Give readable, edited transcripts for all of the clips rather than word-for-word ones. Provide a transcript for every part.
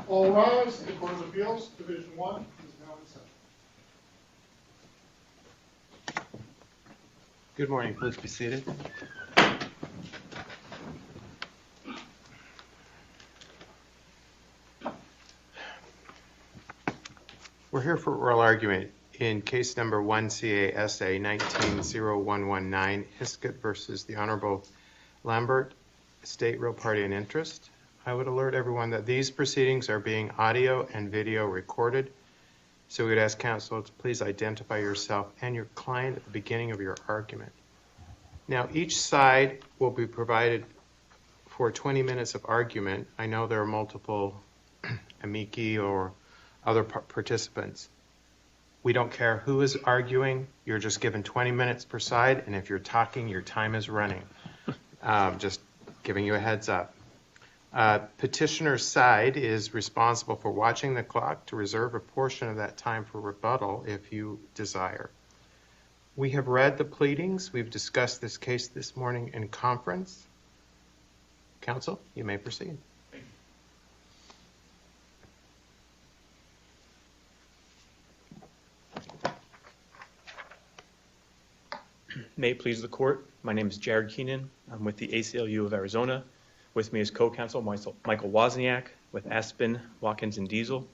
All rise. The Court of Appeals, Division 1 is now in session. Good morning. Please be seated. We're here for oral argument in case number 1CA SA190119, HISKETT versus the Honorable Lambert, State Real Party and Interest. I would alert everyone that these proceedings are being audio and video recorded, so we would ask counsel to please identify yourself and your client at the beginning of your argument. Now, each side will be provided for 20 minutes of argument. I know there are multiple amici or other participants. We don't care who is arguing. You're just given 20 minutes per side, and if you're talking, your time is running. Just giving you a heads up. Petitioner's side is responsible for watching the clock to reserve a portion of that time for rebuttal if you desire. We have read the pleadings. We've discussed this case this morning in conference. Counsel, you may proceed. May it please the court. My name is Jared Keenan. I'm with the ACLU of Arizona. With me is co-counsel Michael Wozniak with Aspen, Watkins, and Diesel.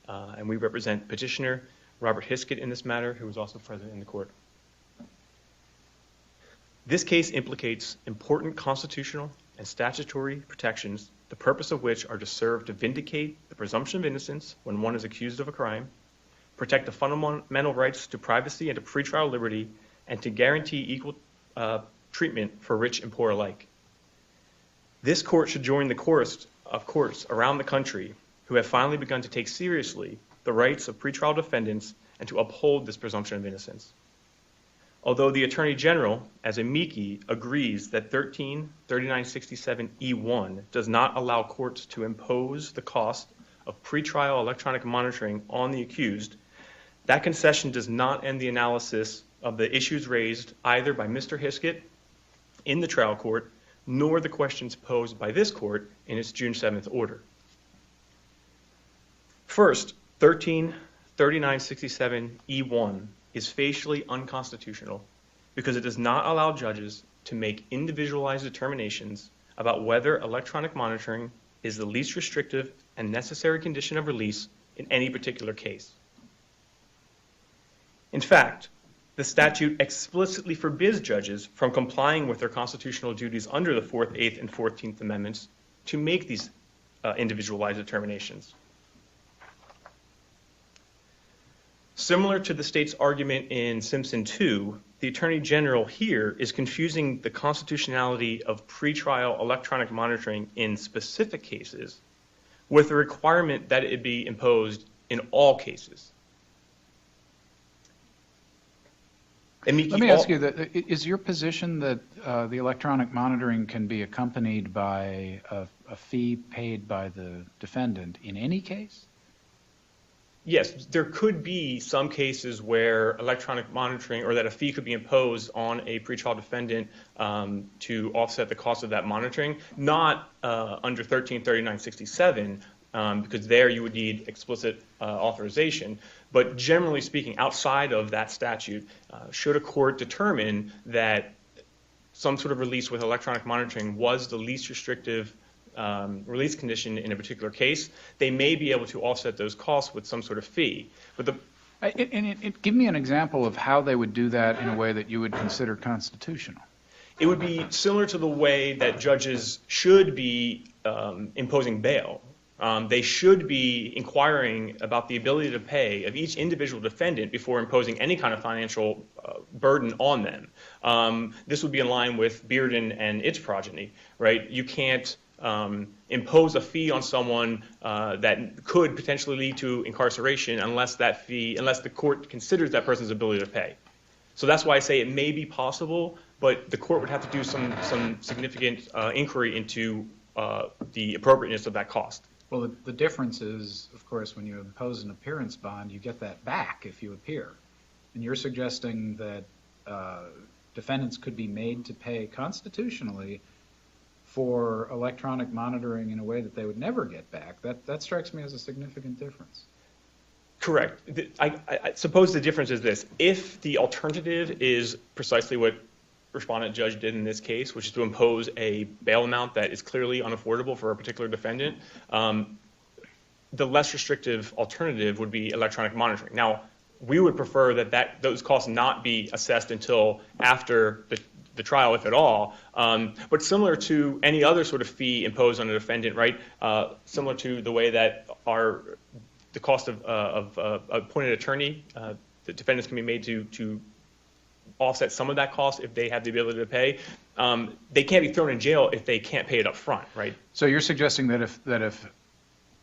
And we represent petitioner Robert HISKETT in this matter, who is also present in the court. This case implicates important constitutional and statutory protections, the purpose of which are to serve to vindicate the presumption of innocence when one is accused of a crime, protect the fundamental rights to privacy and to pretrial liberty, and to guarantee equal treatment for rich and poor alike. This court should join the chorus of courts around the country who have finally begun to take seriously the rights of pretrial defendants and to uphold this presumption of innocence. Although the Attorney General, as amici, agrees that 133967E1 does not allow courts to impose the cost of pretrial electronic monitoring on the accused, that concession does not end the analysis of the issues raised either by Mr. HISKETT in the trial court, nor the questions posed by this court in its June 7th order. First, 133967E1 is facially unconstitutional because it does not allow judges to make individualized determinations about whether electronic monitoring is the least restrictive and necessary condition of release in any particular case. In fact, the statute explicitly forbids judges from complying with their constitutional duties under the 4th, 8th, and 14th Amendments to make these individualized determinations. Similar to the state's argument in Simpson 2, the Attorney General here is confusing the constitutionality of pretrial electronic monitoring in specific cases with the requirement that it be imposed in all cases. Let me ask you, is your position that the electronic monitoring can be accompanied by a fee paid by the defendant in any case? Yes, there could be some cases where electronic monitoring or that a fee could be imposed on a pretrial defendant to offset the cost of that monitoring, not under 133967, because there you would need explicit authorization. But generally speaking, outside of that statute, should a court determine that some sort of release with electronic monitoring was the least restrictive release condition in a particular case, they may be able to offset those costs with some sort of fee. But give me an example of how they would do that in a way that you would consider constitutional. It would be similar to the way that judges should be imposing bail. They should be inquiring about the ability to pay of each individual defendant before imposing any kind of financial burden on them. This would be in line with Bearden and its progeny, right? You can't impose a fee on someone that could potentially lead to incarceration unless the court considers that person's ability to pay. So that's why I say it may be possible, but the court would have to do some significant inquiry into the appropriateness of that cost. Well, the difference is, of course, when you impose an appearance bond, you get that back if you appear. And you're suggesting that defendants could be made to pay constitutionally for electronic monitoring in a way that they would never get back, that strikes me as a significant difference. Correct. I suppose the difference is this. If the alternative is precisely what respondent judge did in this case, which is to impose a bail amount that is clearly unaffordable for a particular defendant, the less restrictive alternative would be electronic monitoring. Now, we would prefer that those costs not be assessed until after the trial, if at all. But similar to any other sort of fee imposed on a defendant, right? Similar to the way that the cost of appointed attorney, the defendants can be made to offset some of that cost if they have the ability to pay. They can't be thrown in jail if they can't pay it up front, right? So you're suggesting that if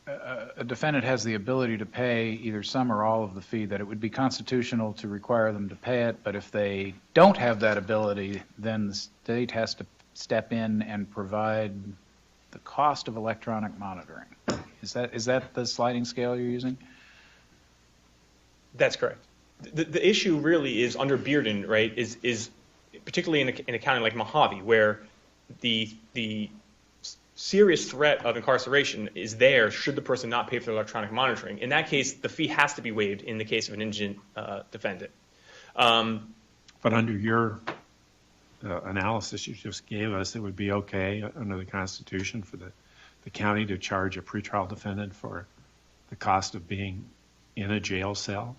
a defendant has the ability to pay either some or all of the fee, that it would be constitutional to require them to pay it, but if they don't have that ability, then the state has to step in and provide the cost of electronic monitoring. Is that the sliding scale you're using? That's correct. The issue really is under Bearden, right, is particularly in a county like Mojave, where the serious threat of incarceration is there should the person not pay for electronic monitoring. In that case, the fee has to be waived in the case of an indigent defendant. But under your analysis you just gave us, it would be okay under the Constitution for the county to charge a pretrial defendant for the cost of being in a jail cell?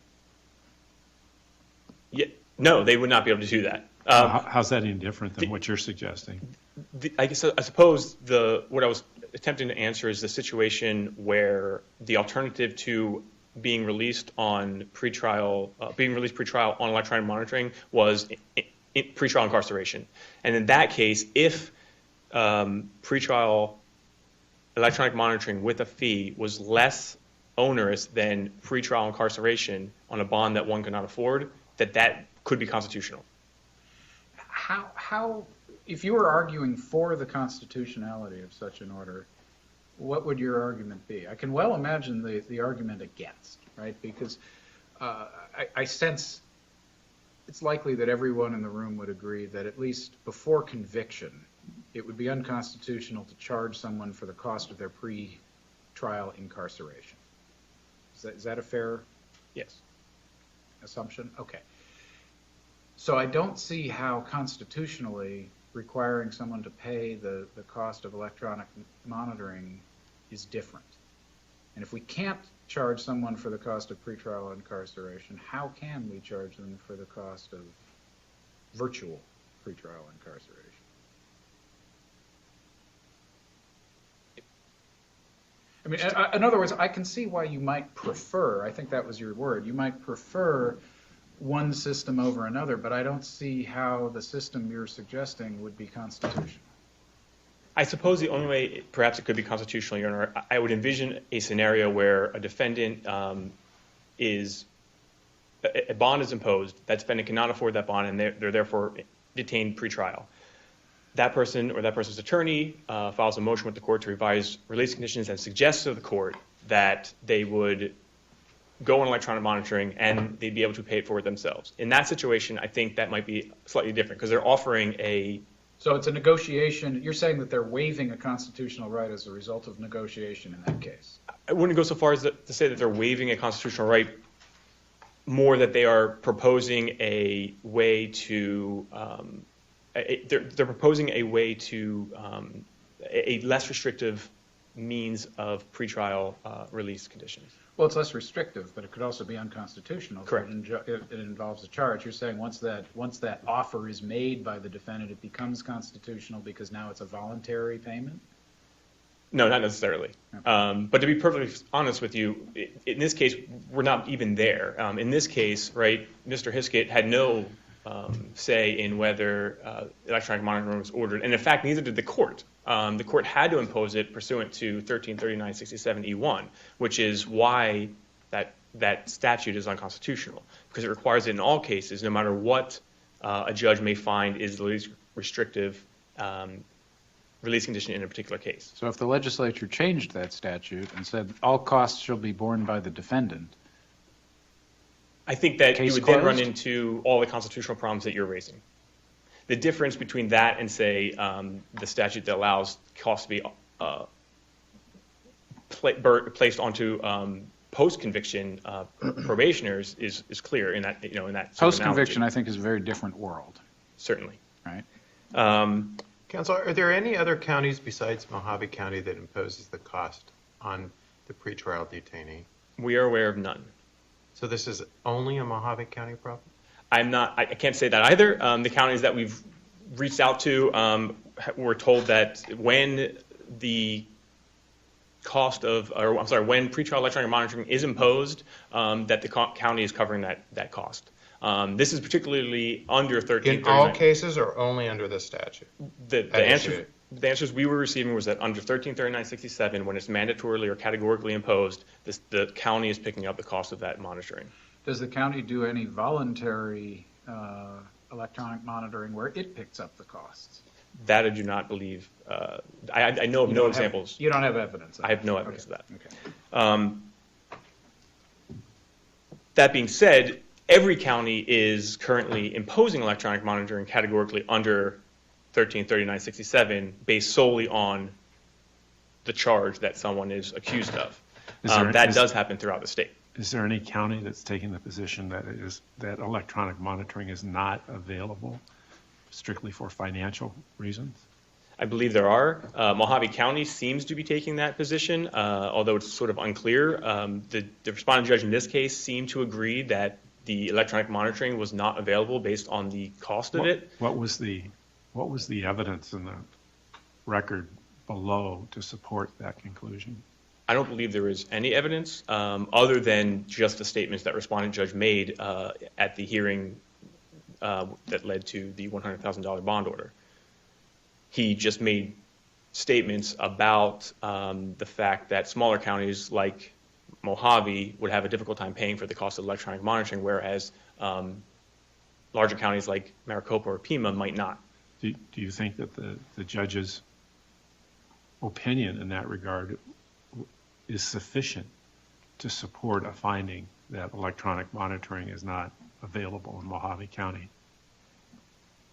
Yeah, no, they would not be able to do that. How's that any different than what you're suggesting? I suppose what I was attempting to answer is the situation where the alternative to being released on pretrial on electronic monitoring was pretrial incarceration. And in that case, if pretrial electronic monitoring with a fee was less onerous than pretrial incarceration on a bond that one could not afford, that could be constitutional. How, if you were arguing for the constitutionality of such an order, what would your argument be? I can well imagine the argument against, right? Because I sense it's likely that everyone in the room would agree that at least before conviction, it would be unconstitutional to charge someone for the cost of their pre-trial incarceration. Is that a fair Yes. assumption? Okay. So I don't see how constitutionally requiring someone to pay the cost of electronic monitoring is different. And if we can't charge someone for the cost of pretrial incarceration, how can we charge them for the cost of virtual pretrial incarceration? I mean, in other words, I can see why you might prefer, I think that was your word, you might prefer one system over another, but I don't see how the system you're suggesting would be constitutional. I suppose the only way perhaps it could be constitutional, Your Honor, I would envision a scenario where a defendant a bond is imposed, that defendant cannot afford that bond, and they're therefore detained pretrial. That person or that person's attorney files a motion with the court to revise release conditions and suggests to the court that they would go on electronic monitoring and they'd be able to pay it for it themselves. In that situation, I think that might be slightly different because they're offering a... So it's a negotiation. You're saying that they're waiving a constitutional right as a result of negotiation in that case. I wouldn't go so far as to say that they're waiving a constitutional right, more that they are proposing a way to... they're proposing a way to a less restrictive means of pretrial release conditions. Well, it's less restrictive, but it could also be unconstitutional. Correct. If it involves a charge. You're saying once that offer is made by the defendant, it becomes constitutional because now it's a voluntary payment? No, not necessarily. Okay. But to be perfectly honest with you, in this case, we're not even there. In this case, right, Mr. HISKETT had no say in whether electronic monitoring was ordered. And in fact, neither did the court. The court had to impose it pursuant to 133967E1, which is why that statute is unconstitutional, because it requires it in all cases, no matter what a judge may find is the least restrictive release condition in a particular case. So if the legislature changed that statute and said all costs shall be borne by the defendant, I think that you Case would then run closed? into all the constitutional problems that you're raising. The difference between that and, say, the statute that allows costs to be placed onto post-conviction probationers is clear in that, in that sort of analogy. Post-conviction, I think, is a very different world, Certainly. right? Counsel, are there any other counties besides Mojave County that imposes the cost on the pretrial detainee? We are aware of none. So this is only a Mojave County problem? I can't say that either. The counties that we've reached out to were told that when the when pretrial electronic monitoring is imposed, that the county is covering that cost. This is particularly under 1339. In all cases or only under the statute? The answers we were receiving was that under 1339-67, when it's mandatorily or categorically imposed, the county is picking up the cost of that monitoring. Does the county do any voluntary electronic monitoring where it picks up the costs? That I do not believe. I know of no examples. You don't have evidence of that? I have no evidence of that. Okay. That being said, every county is currently imposing electronic monitoring categorically under 1339-67 based solely on the charge that someone is accused of. That does happen throughout the state. Is there any county that's taking the position that electronic monitoring is not available strictly for financial reasons? I believe there are. Mojave County seems to be taking that position, although it's sort of unclear. The respondent judge in this case seemed to agree that the electronic monitoring was not available based on the cost of it. What was the evidence in the record below to support that conclusion? I don't believe there is any evidence other than just the statements that respondent judge made at the hearing that led to the $100,000 bond order. He just made statements about the fact that smaller counties like Mojave would have a difficult time paying for the cost of electronic monitoring, whereas larger counties like Maricopa or Pima might not. Do you think that the judge's opinion in that regard is sufficient to support a finding that electronic monitoring is not available in Mojave County?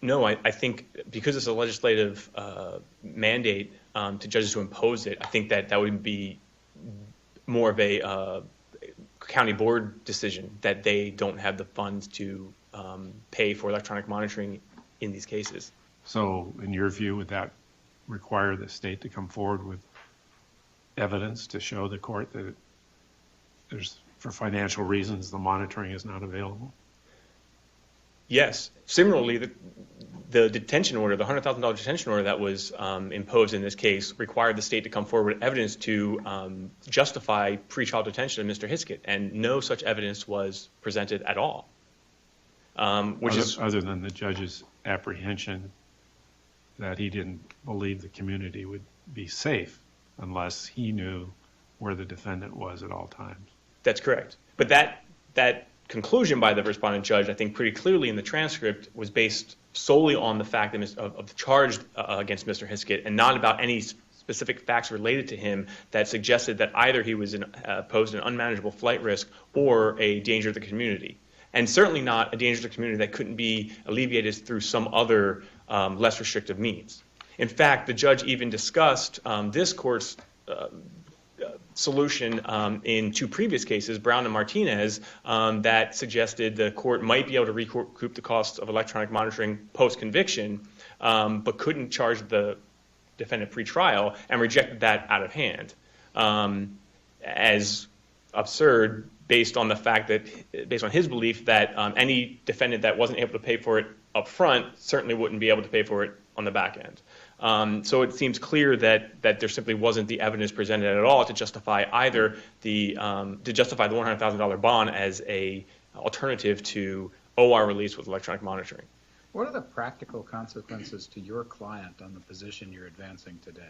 No, I think because it's a legislative mandate to judges to impose it, I think that would be more of a county board decision that they don't have the funds to pay for electronic monitoring in these cases. So in your view, would that require the state to come forward with evidence to show the court that for financial reasons, the monitoring is not available? Yes. Similarly, the detention order, the $100,000 detention order that was imposed in this case required the state to come forward with evidence to justify pretrial detention of Mr. HISKETT, and no such evidence was presented at all. Other than the judge's apprehension that he didn't believe the community would be safe unless he knew where the defendant was at all times. That's correct. But that conclusion by the respondent judge, I think pretty clearly in the transcript, was based solely on the fact of the charge against Mr. HISKETT and not about any specific facts related to him that suggested that either he was posed an unmanageable flight risk or a danger to the community. And certainly not a danger to the community that couldn't be alleviated through some other less restrictive means. In fact, the judge even discussed this court's solution in two previous cases, Brown and Martinez, that suggested the court might be able to recoup the costs of electronic monitoring post-conviction, but couldn't charge the defendant pre-trial, and rejected that out of hand as absurd based on the fact that, based on his belief that any defendant that wasn't able to pay for it up front certainly wouldn't be able to pay for it on the back end. So it seems clear that there simply wasn't the evidence presented at all to justify either the $100,000 bond as a alternative to OR release with electronic monitoring. What are the practical consequences to your client on the position you're advancing today?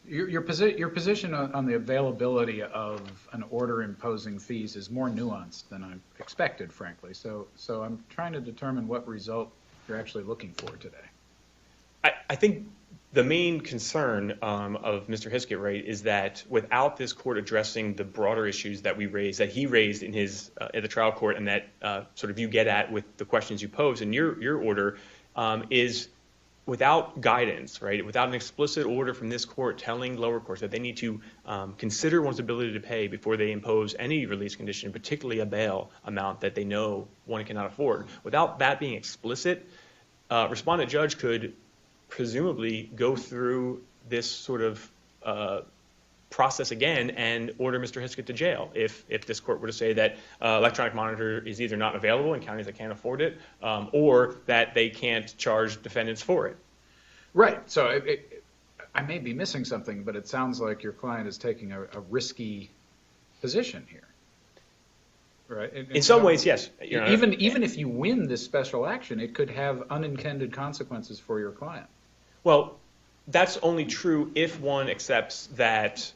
Your position on the availability of an order imposing fees is more nuanced than I expected, frankly. So I'm trying to determine what result you're actually looking for today. I think the main concern of Mr. HISKETT, right, is that without this court addressing the broader issues that he raised in his at the trial court, and that sort of you get at with the questions you pose in your order, is without guidance, right, without an explicit order from this court telling lower courts that they need to consider one's ability to pay before they impose any release condition, particularly a bail amount that they know one cannot afford. Without that being explicit, respondent judge could presumably go through this sort of process again and order Mr. Hiskett to jail if this court were to say that electronic monitor is either not available in counties that can't afford it, or that they can't charge defendants for it. Right. So I may be missing something, but it sounds like your client is taking a risky position here. Right. In some ways, yes. Your Honor. Even if you win this special action, it could have unintended consequences for your client. Well, that's only true if one accepts that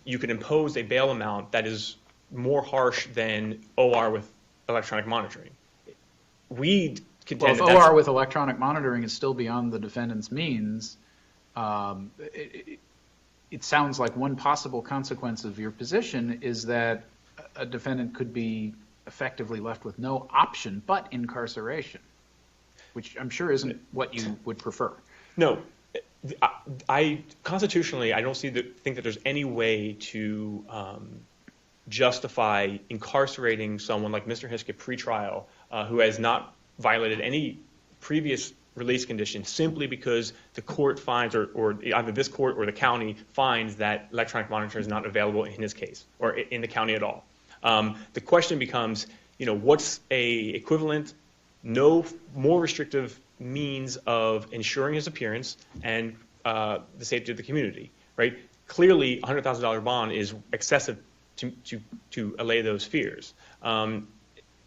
you can impose a bail amount that is more harsh than OR with electronic monitoring. We contend Well, if OR with electronic monitoring is still beyond the defendant's means, it sounds like one possible consequence of your position is that a defendant could be effectively left with no option but incarceration, which I'm sure isn't what you would prefer. No. Constitutionally, I don't think that there's any way to justify incarcerating someone like Mr. Hiskett pre-trial who has not violated any previous release condition simply because the court finds, or either this court or the county finds that electronic monitoring is not available in his case or in the county at all. The question becomes, what's a equivalent, no more restrictive means of ensuring his appearance and the safety of the community, right? Clearly, $100,000 bond is excessive to allay those fears. In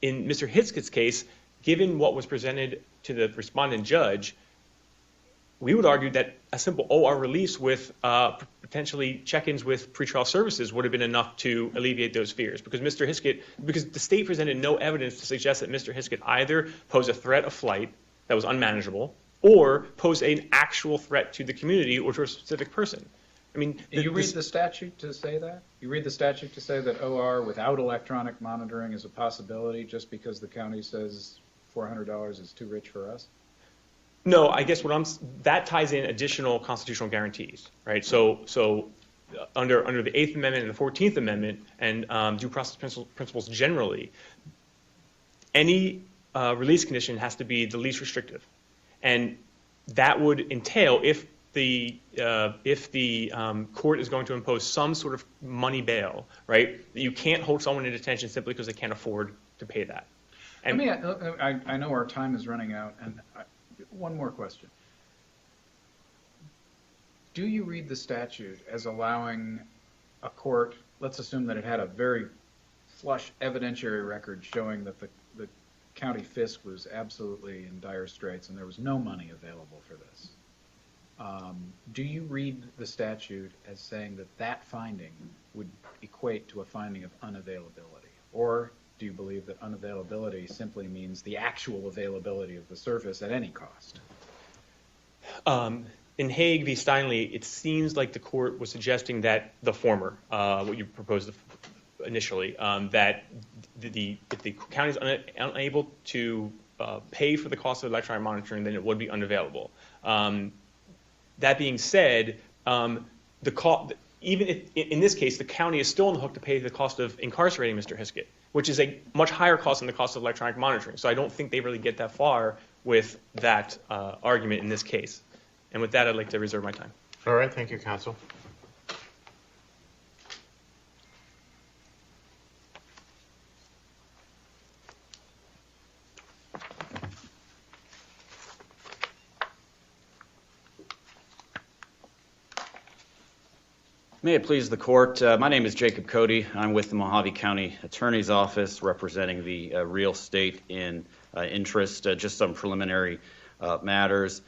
Mr. Hiskett's case, given what was presented to the respondent judge, we would argue that a simple OR release with potentially check-ins with pretrial services would have been enough to alleviate those fears because the state presented no evidence to suggest that Mr. Hiskett either posed a threat of flight that was unmanageable, or pose an actual threat to the community or to a specific person. I mean, you read the statute to say that? You read the statute to say that OR without electronic monitoring is a possibility just because the county says $400 is too rich for us? No, I guess that ties in additional constitutional guarantees, right? So under the 8th Amendment and the 14th Amendment and due process principles generally, any release condition has to be the least restrictive, and that would entail if the court is going to impose some sort of money bail, right? You can't hold someone in detention simply because they can't afford to pay that. And I know our time is running out, and one more question. Do you read the statute as allowing a court, let's assume that it had a very flush evidentiary record showing that the county fisc was absolutely in dire straits and there was no money available for this. Do you read the statute as saying that finding would equate to a finding of unavailability? Or do you believe that unavailability simply means the actual availability of the service at any cost? In Hague v. Steinle, it seems like the court was suggesting that the former, what you proposed initially, that if the county is unable to pay for the cost of electronic monitoring, then it would be unavailable. That being said, even if, in this case, the county is still on the hook to pay the cost of incarcerating Mr. Hiskett, which is a much higher cost than the cost of electronic monitoring. So I don't think they really get that far with that argument in this case. And with that, I'd like to reserve my time. All right, thank you, counsel. May it please the court. My name is Jacob Cody. I'm with the Mojave County Attorney's Office representing the real estate in interest, just some preliminary matters.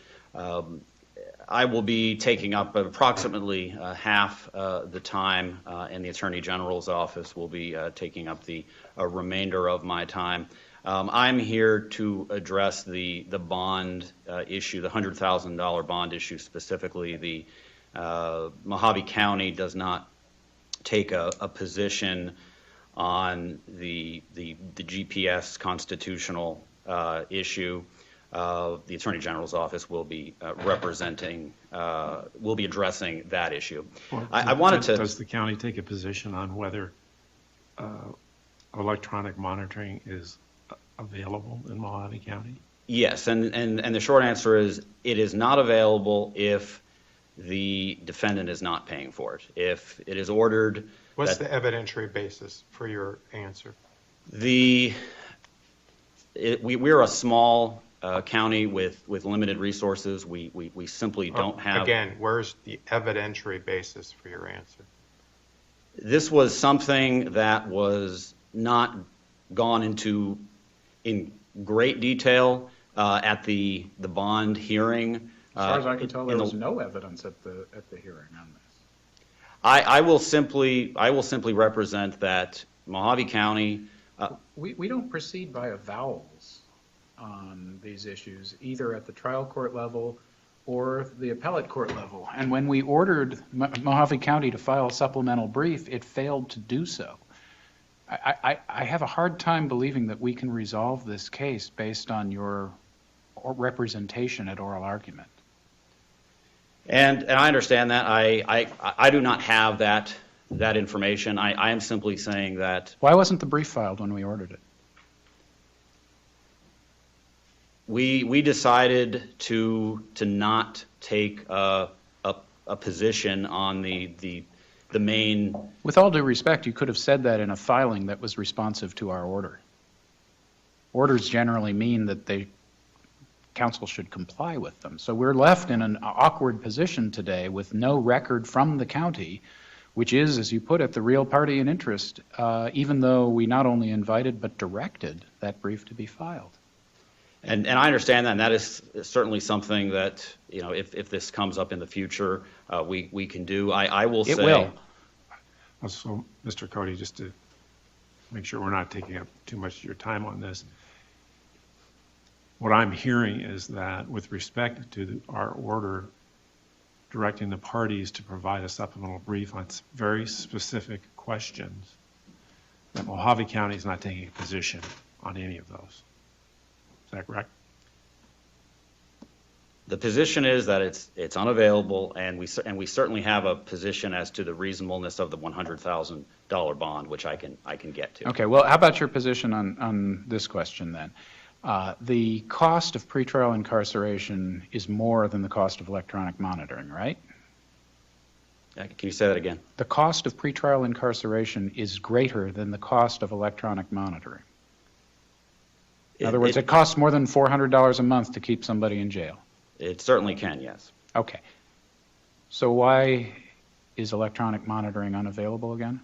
I will be taking up approximately half the time, and the Attorney General's office will be taking up the remainder of my time. I'm here to address the bond issue, the $100,000 bond issue specifically. The Mojave County does not take a position on the GPS constitutional issue. the Attorney General's office will be will be addressing that issue. I wanted to. Does the county take a position on whether electronic monitoring is available in Mojave County? Yes, and the short answer is it is not available if the defendant is not paying for it. If it is ordered. What's the evidentiary basis for your answer? We're a small county with limited resources. We simply don't have. Again, where's the evidentiary basis for your answer? This was something that was not gone into in great detail at the bond hearing. As far as I can tell, there was no evidence at the hearing on this. I will simply represent that Mojave County. We don't proceed by avowals on these issues, either at the trial court level or the appellate court level. And when we ordered Mojave County to file a supplemental brief, it failed to do so. I have a hard time believing that we can resolve this case based on your representation at oral argument. And I understand that. I do not have that information. I am simply saying that. Why wasn't the brief filed when we ordered it? We decided to not take a position on the main. With all due respect, you could have said that in a filing that was responsive to our order. Orders generally mean that council should comply with them. So we're left in an awkward position today with no record from the county, which is, as you put it, the real party in interest, even though we not only invited but directed that brief to be filed. And I understand that, and that is certainly something that, if this comes up in the future, we can do. I will say. It will. So, Mr. Cody, just to make sure we're not taking up too much of your time on this, what I'm hearing is that with respect to our order directing the parties to provide a supplemental brief on very specific questions, that Mojave County is not taking a position on any of those. Is that correct? The position is that it's unavailable, and we certainly have a position as to the reasonableness of the $100,000 bond, which I can get to. Okay, well, how about your position on this question then? The cost of pretrial incarceration is more than the cost of electronic monitoring, right? Can you say that again? The cost of pretrial incarceration is greater than the cost of electronic monitoring. In other words, it costs more than $400 a month to keep somebody in jail. It certainly can, yes. Okay. So why is electronic monitoring unavailable again?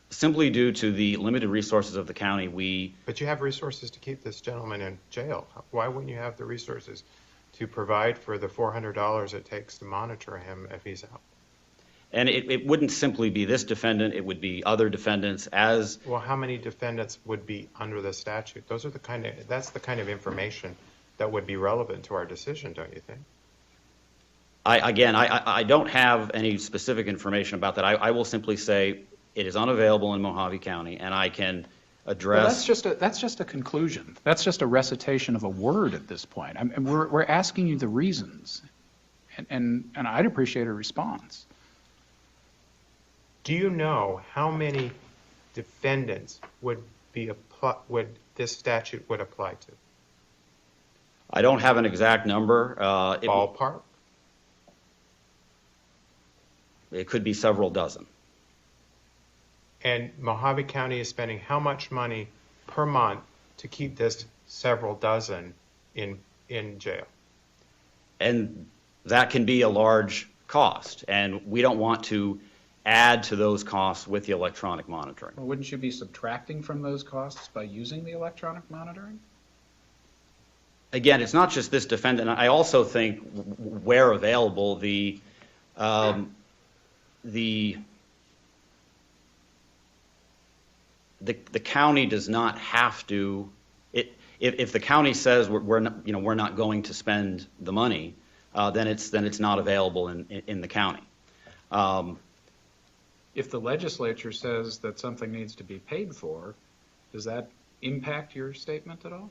Simply due to the limited resources of the county, But you have resources to keep this gentleman in jail. Why wouldn't you have the resources to provide for the $400 it takes to monitor him if he's out? and it wouldn't simply be this defendant, it would be other defendants as. Well, how many defendants would be under the statute? That's the kind of information that would be relevant to our decision, don't you think? I don't have any specific information about that. I will simply say it is unavailable in Mojave County, and I can address. Well, that's just a conclusion. That's just a recitation of a word at this point. We're asking you the reasons, and I'd appreciate a response. Do you know how many defendants would this statute would apply to? I don't have an exact number. Ballpark? It could be several dozen. And Mojave County is spending how much money per month to keep this several dozen in jail? And that can be a large cost, and we don't want to add to those costs with the electronic monitoring. Well, wouldn't you be subtracting from those costs by using the electronic monitoring? Again, it's not just this defendant. I also think where available, the county does not have to. If the county says we're not going to spend the money, then it's not available in the county. If the legislature says that something needs to be paid for, does that impact your statement at all?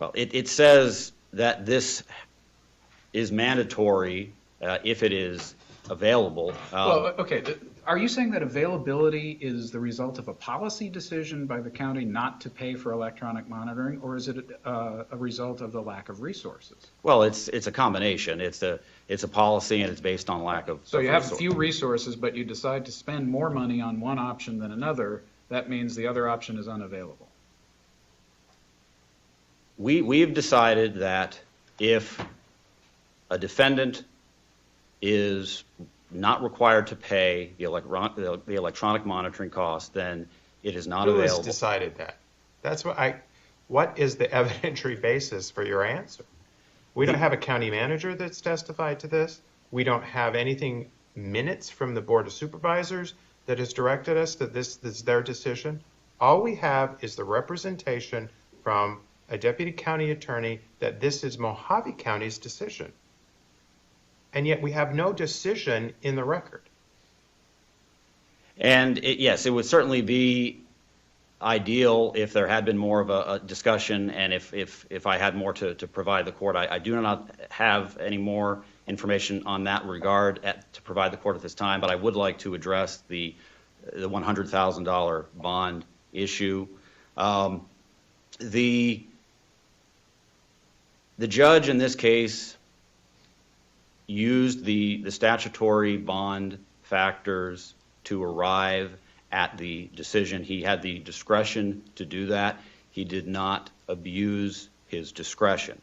Well, it says that this is mandatory if it is available. Well, okay, are you saying that availability is the result of a policy decision by the county not to pay for electronic monitoring, or is it a result of the lack of resources? Well, it's a combination. It's a policy, and it's based on lack of. So you have a resource. few resources, but you decide to spend more money on one option than another. That means the other option is unavailable. We've decided that if a defendant is not required to pay the electronic monitoring cost, then it is not Who has available. decided that? That's what is the evidentiary basis for your answer? We don't have a county manager that's testified to this. We don't have anything, minutes from the Board of Supervisors that has directed us that this is their decision. All we have is the representation from a deputy county attorney that this is Mojave County's decision. And yet we have no decision in the record. And yes, it would certainly be ideal if there had been more of a discussion, and if I had more to provide the court. I do not have any more information on that regard to provide the court at this time, but I would like to address the $100,000 bond issue. The judge in this case used the statutory bond factors to arrive at the decision. He had the discretion to do that. He did not abuse his discretion.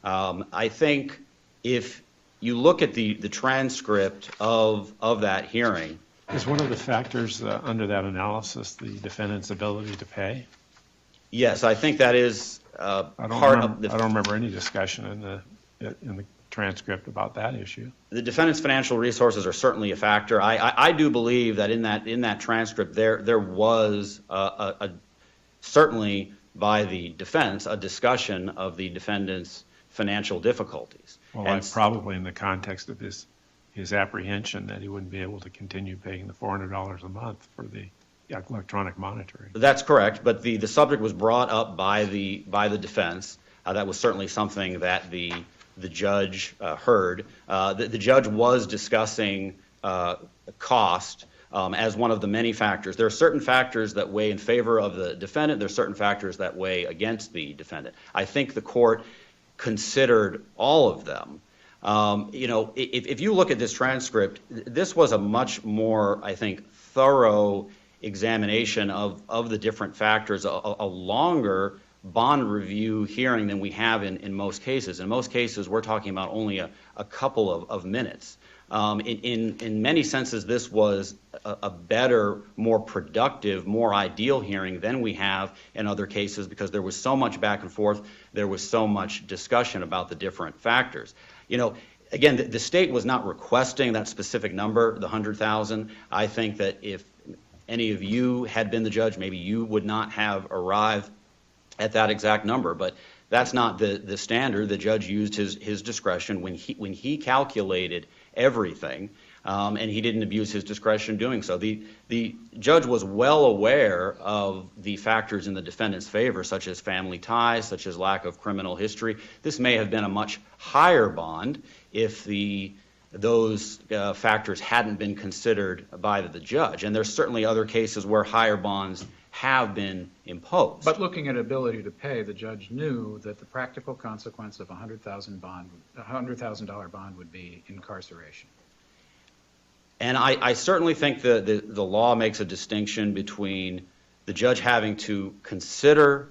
I think if you look at the transcript of that hearing. Is one of the factors under that analysis the defendant's ability to pay? Yes, I think that is I part of the. don't remember any discussion in the transcript about that issue. The defendant's financial resources are certainly a factor. I do believe that in that transcript there was certainly by the defense a discussion of the defendant's financial difficulties. Well, And probably in the context of his apprehension that he wouldn't be able to continue paying the $400 a month for the electronic monitoring. That's correct, but the subject was brought up by the defense. That was certainly something that the judge heard. The judge was discussing cost as one of the many factors. There are certain factors that weigh in favor of the defendant. There are certain factors that weigh against the defendant. I think the court considered all of them. If you look at this transcript, this was a much more, I think, thorough examination of the different factors, a longer bond review hearing than we have in most cases. In most cases, we're talking about only a couple of minutes. In many senses, this was a better, more productive, more ideal hearing than we have in other cases because there was so much back and forth, there was so much discussion about the different factors. Again, the state was not requesting that specific number, the 100,000. I think that if any of you had been the judge, maybe you would not have arrived at that exact number, but that's not the standard. The judge used his discretion when he calculated everything, and he didn't abuse his discretion doing so. The judge was well aware of the factors in the defendant's favor, such as family ties, such as lack of criminal history. This may have been a much higher bond if those factors hadn't been considered by the judge, and there's certainly other cases where higher bonds have been imposed. But looking at ability to pay, the judge knew that the practical consequence of a $100,000 bond would be incarceration. And I certainly think the law makes a distinction between the judge having to consider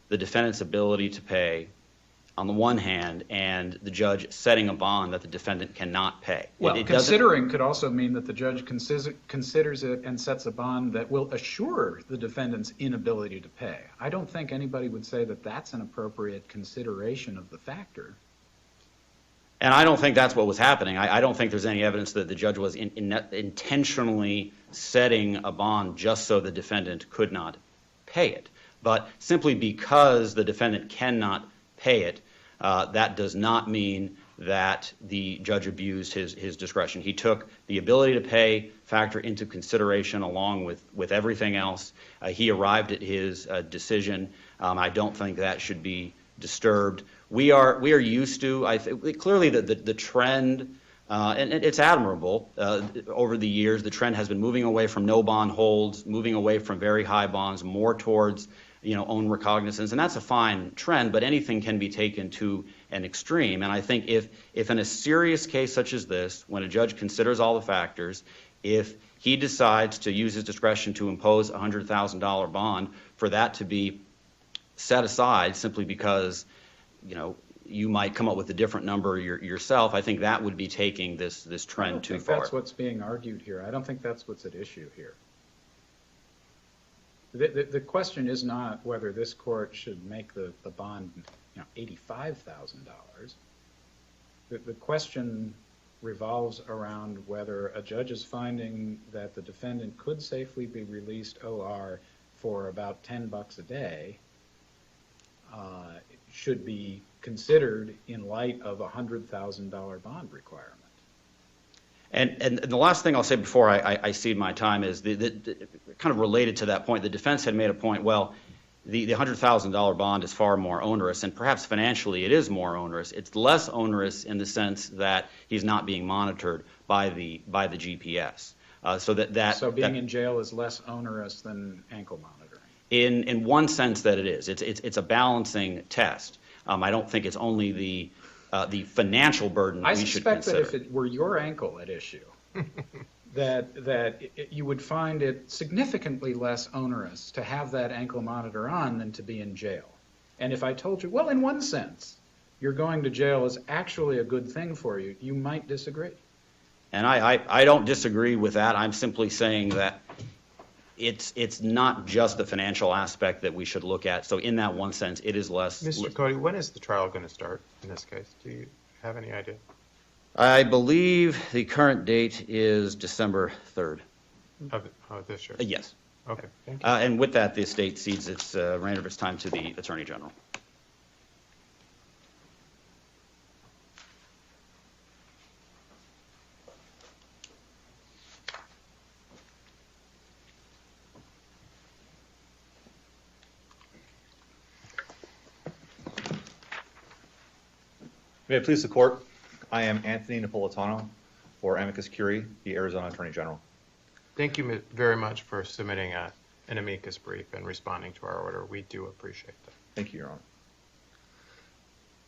the defendant's ability to pay on the one hand, and the judge setting a bond that the defendant cannot pay. Well, considering could also mean that the judge considers it and sets a bond that will assure the defendant's inability to pay. I don't think anybody would say that that's an appropriate consideration of the factor. And I don't think that's what was happening. I don't think there's any evidence that the judge was intentionally setting a bond just so the defendant could not pay it. But simply because the defendant cannot pay it, that does not mean that the judge abused his discretion. He took the ability to pay factor into consideration along with everything else. He arrived at his decision. I don't think that should be disturbed. We are used to, I think, clearly the trend, and it's admirable, over the years, the trend has been moving away from no bond holds, moving away from very high bonds, more towards, own recognizance, and that's a fine trend, but anything can be taken to an extreme. And I think if in a serious case such as this, when a judge considers all the factors, if he decides to use his discretion to impose a $100,000 bond, for that to be set aside simply because, you might come up with a different number yourself, I think that would be taking this trend too far. That's what's being argued here. I don't think that's what's at issue here. The question is not whether this court should make the bond, $85,000. The question revolves around whether a judge's finding that the defendant could safely be released OR for about $10 a day should be considered in light of a $100,000 bond requirement. And the last thing I'll say before I cede my time is kind of related to that point. The defense had made a point, well, the $100,000 bond is far more onerous, and perhaps financially it is more onerous. It's less onerous in the sense that he's not being monitored by the GPS. So being in jail is less onerous than ankle monitoring? In one sense that it is. It's a balancing test. I don't think it's only the financial burden we should consider. I suspect that if it were your ankle at issue, that you would find it significantly less onerous to have that ankle monitor on than to be in jail. And if I told you, well, in one sense, you're going to jail is actually a good thing for you, you might disagree. And I don't disagree with that. I'm simply saying that it's not just the financial aspect that we should look at. So in that one sense, it is less. Mr. Cody, when is the trial going to start in this case? Do you have any idea? I believe the current date is December 3rd. Of this year? Yes. Okay, thank you. And with that, the estate cedes its remainder of its time to the Attorney General. May it please the court, I am Anthony Napolitano for amicus curiae, the Arizona Attorney General. Thank you very much for submitting an amicus brief and responding to our order. We do appreciate that. Thank you, Your Honor.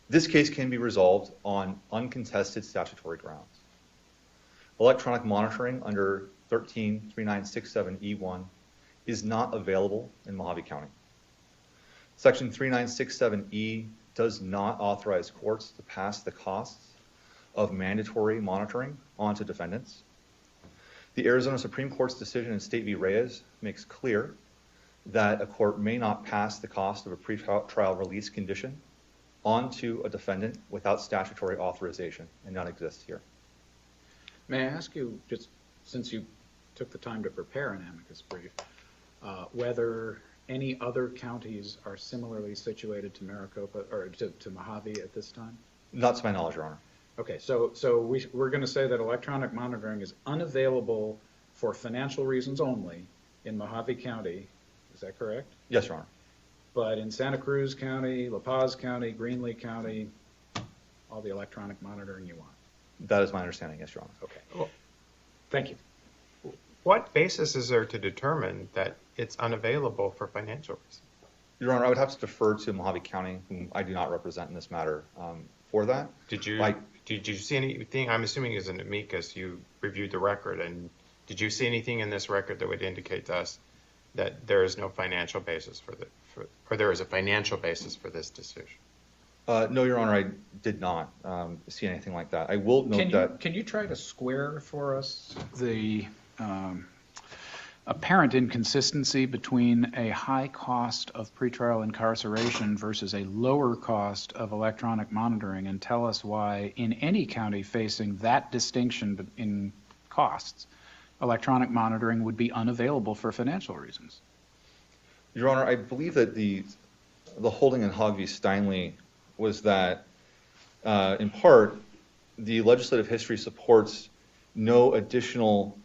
This case can be resolved on uncontested statutory grounds. Electronic monitoring under 133967E1 is not available in Mojave County. Section 3967E does not authorize courts to pass the costs of mandatory monitoring onto defendants. The Arizona Supreme Court's decision in State v. Reyes makes clear that a court may not pass the cost of a pretrial release condition onto a defendant without statutory authorization, and none exists here. May I ask you, just since you took the time to prepare an amicus brief, whether any other counties are similarly situated to Maricopa or to Mojave at this time? Not to my knowledge, Your Honor. Okay, so we're going to say that electronic monitoring is unavailable for financial reasons only in Mojave County. Is that correct? Yes, Your Honor. But in Santa Cruz County, La Paz County, Greenlee County, all the electronic monitoring you want? That is my understanding, yes, Your Honor. Okay. Well, Thank you. what basis is there to determine that it's unavailable for financial reasons? Your Honor, I would have to defer to Mojave County, whom I do not represent in this matter, for that. Did you see anything? I'm assuming as an amicus, you reviewed the record, and did you see anything in this record that would indicate to us that there is no financial basis or there is a financial basis for this decision? No, Your Honor, I did not see anything like that. I will note that. Can you try to square for us the apparent inconsistency between a high cost of pretrial incarceration versus a lower cost of electronic monitoring, and tell us why in any county facing that distinction in costs, electronic monitoring would be unavailable for financial reasons? Your Honor, I believe that the holding in Hogg v. Steinle was that, in part, the legislative history supports no additional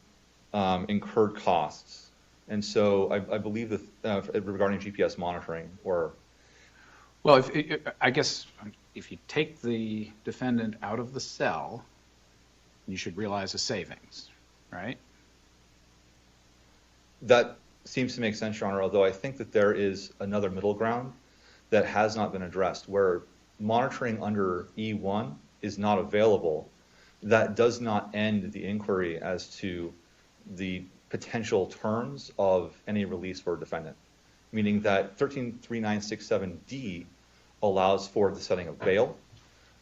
incurred costs. And so I believe that regarding GPS monitoring or Well, I guess if you take the defendant out of the cell, you should realize a savings, right? That seems to make sense, Your Honor, although I think that there is another middle ground that has not been addressed, where monitoring under E1 is not available. That does not end the inquiry as to the potential terms of any release for a defendant, meaning that 133967D allows for the setting of bail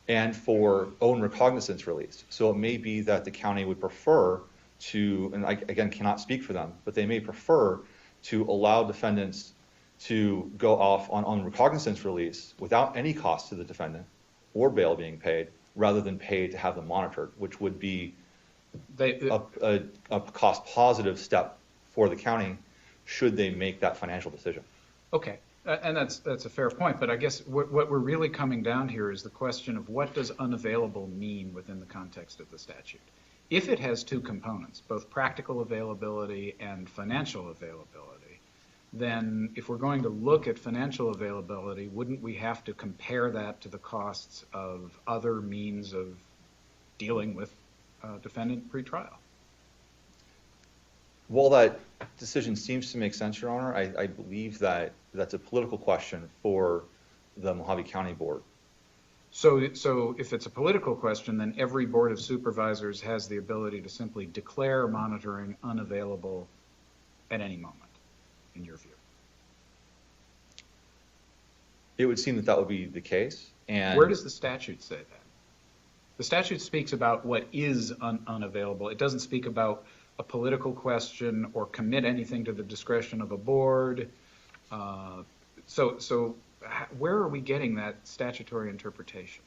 and for own recognizance release. So it may be that the county would prefer to, and I, again, cannot speak for them, but they may prefer to allow defendants to go off on own recognizance release without any cost to the defendant or bail being paid, rather than pay to have them monitored, which would be a cost positive step for the county should they make that financial decision. Okay, and that's a fair point, but I guess what we're really coming down here is the question of what does unavailable mean within the context of the statute? If it has two components, both practical availability and financial availability, then if we're going to look at financial availability, wouldn't we have to compare that to the costs of other means of dealing with defendant pretrial? While that decision seems to make sense, Your Honor, I believe that that's a political question for the Mojave County Board. So if it's a political question, then every Board of Supervisors has the ability to simply declare monitoring unavailable at any moment, in your view? It would seem that that would be the case. And Where does the statute say that? The statute speaks about what is unavailable. It doesn't speak about a political question or commit anything to the discretion of a board. So where are we getting that statutory interpretation?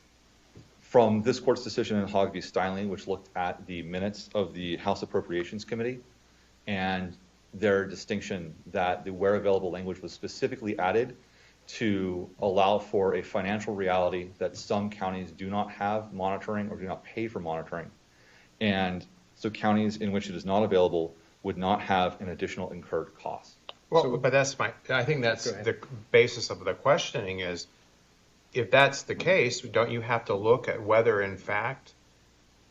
from this court's decision in Hogg v. Styling, which looked at the minutes of the House Appropriations Committee, and their distinction that the where available language was specifically added to allow for a financial reality that some counties do not have monitoring or do not pay for monitoring. And so counties in which it is not available would not have an additional incurred cost. Well, but I think that's the basis of the questioning is, if that's the case, don't you have to look at whether in fact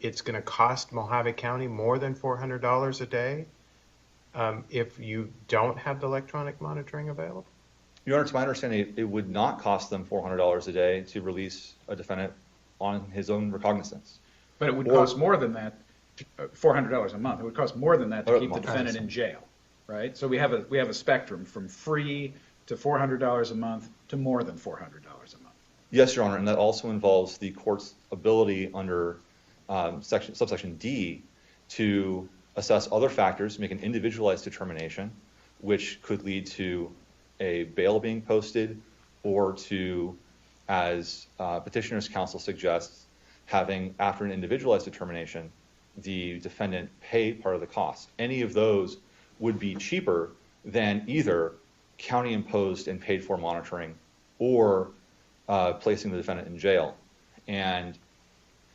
it's going to cost Mojave County more than $400 a day if you don't have the electronic monitoring available? Your Honor, to my understanding, it would not cost them $400 a day to release a defendant on his own recognizance. But it would cost more than that, $400 a month. It would cost more than that to keep the defendant in jail, right? So we have a spectrum from free to $400 a month to more than $400 a month. Yes, Your Honor, and that also involves the court's ability under subsection D to assess other factors, make an individualized determination, which could lead to a bail being posted or to, as Petitioner's Counsel suggests, having, after an individualized determination, the defendant pay part of the cost. Any of those would be cheaper than either county-imposed and paid-for monitoring or placing the defendant in jail. And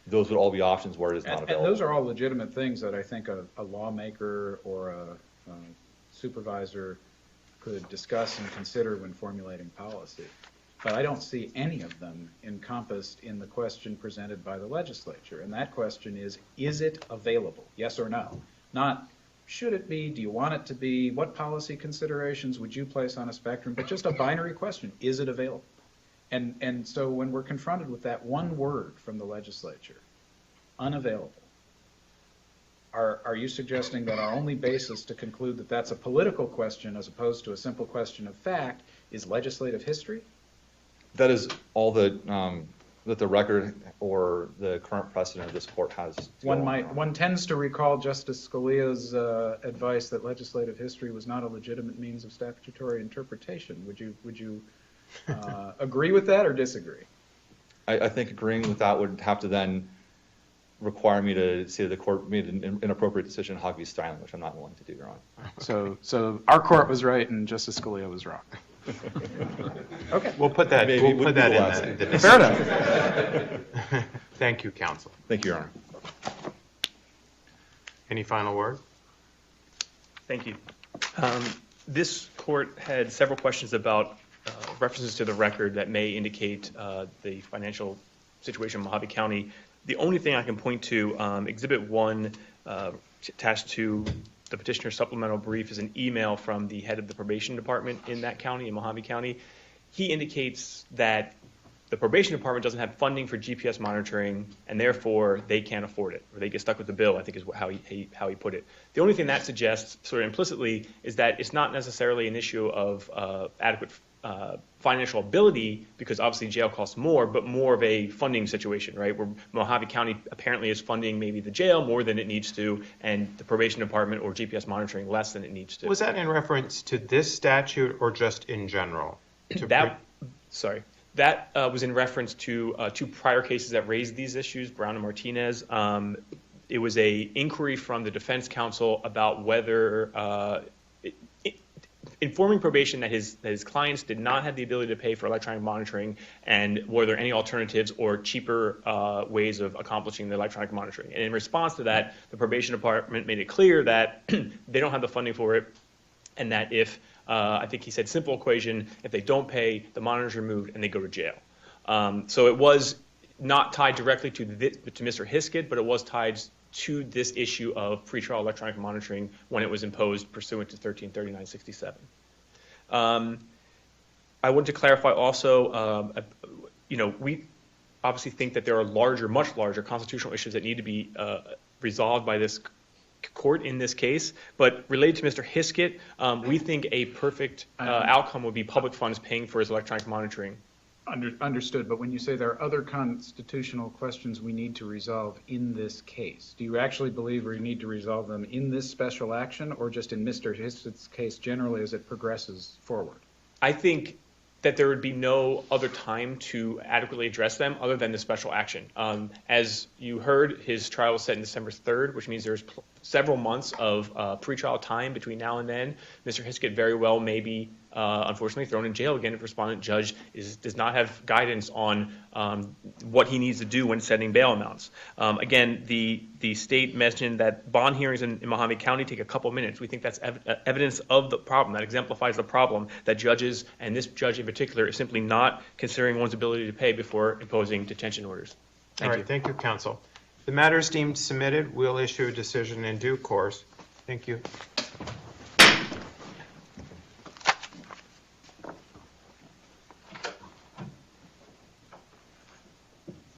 those would all be options where it is not available. And those are all legitimate things that I think a lawmaker or a supervisor could discuss and consider when formulating policy. But I don't see any of them encompassed in the question presented by the legislature. And that question is it available? Yes or no? Not, should it be? Do you want it to be? What policy considerations would you place on a spectrum? But just a binary question, is it available? And so when we're confronted with that one word from the legislature, unavailable, are you suggesting that our only basis to conclude that that's a political question as opposed to a simple question of fact is legislative history? That is all that the record or the current precedent of this court has. One tends to recall Justice Scalia's advice that legislative history was not a legitimate means of statutory interpretation. Would you agree with that or disagree? I think agreeing with that would have to then require me to say the court made an inappropriate decision in Hogg v. Styling, which I'm not willing to do, Your Honor. So our court was right and Justice Scalia was wrong. Okay. We'll put that, Maybe we'll put that in the Fair enough. Thank you, counsel. Thank you, Your Honor. Any final word? Thank you. This court had several questions about references to the record that may indicate the financial situation in Mojave County. The only thing I can point to, Exhibit 1 attached to the petitioner's supplemental brief is an email from the head of the probation department in that county, in Mojave County. He indicates that the probation department doesn't have funding for GPS monitoring, and therefore they can't afford it, or they get stuck with the bill, I think is how he put it. The only thing that suggests, sort of implicitly, is that it's not necessarily an issue of adequate financial ability, because obviously jail costs more, but more of a funding situation, right? Where Mojave County apparently is funding maybe the jail more than it needs to, and the probation department or GPS monitoring less than it needs to. Was that in reference to this statute or just in general? That was in reference to two prior cases that raised these issues, Brown and Martinez. It was a inquiry from the defense counsel about whether informing probation that his clients did not have the ability to pay for electronic monitoring, and were there any alternatives or cheaper ways of accomplishing the electronic monitoring. And in response to that, the probation department made it clear that they don't have the funding for it, and that if, I think he said simple equation, if they don't pay, the monitor's removed and they go to jail. So it was not tied directly to Mr. Hiskett, but it was tied to this issue of pretrial electronic monitoring when it was imposed pursuant to 1339-67. I want to clarify also, we obviously think that there are much larger constitutional issues that need to be resolved by this court in this case, but related to Mr. Hiskett, we think a perfect outcome would be public funds paying for his electronic monitoring. Understood, but when you say there are other constitutional questions we need to resolve in this case, do you actually believe we need to resolve them in this special action, or just in Mr. Hiskett's case generally as it progresses forward? I think that there would be no other time to adequately address them other than the special action. As you heard, his trial was set in December 3rd, which means there's several months of pretrial time between now and then. Mr. Hiskett very well may be, unfortunately, thrown in jail again if respondent judge does not have guidance on what he needs to do when setting bail amounts. Again, the state mentioned that bond hearings in Mojave County take a couple minutes. We think that's evidence of the problem, that exemplifies the problem, that judges, and this judge in particular, is simply not considering one's ability to pay before imposing detention orders. Thank you. Thank you, counsel. The matter is deemed submitted. We'll issue a decision in due course. Thank you.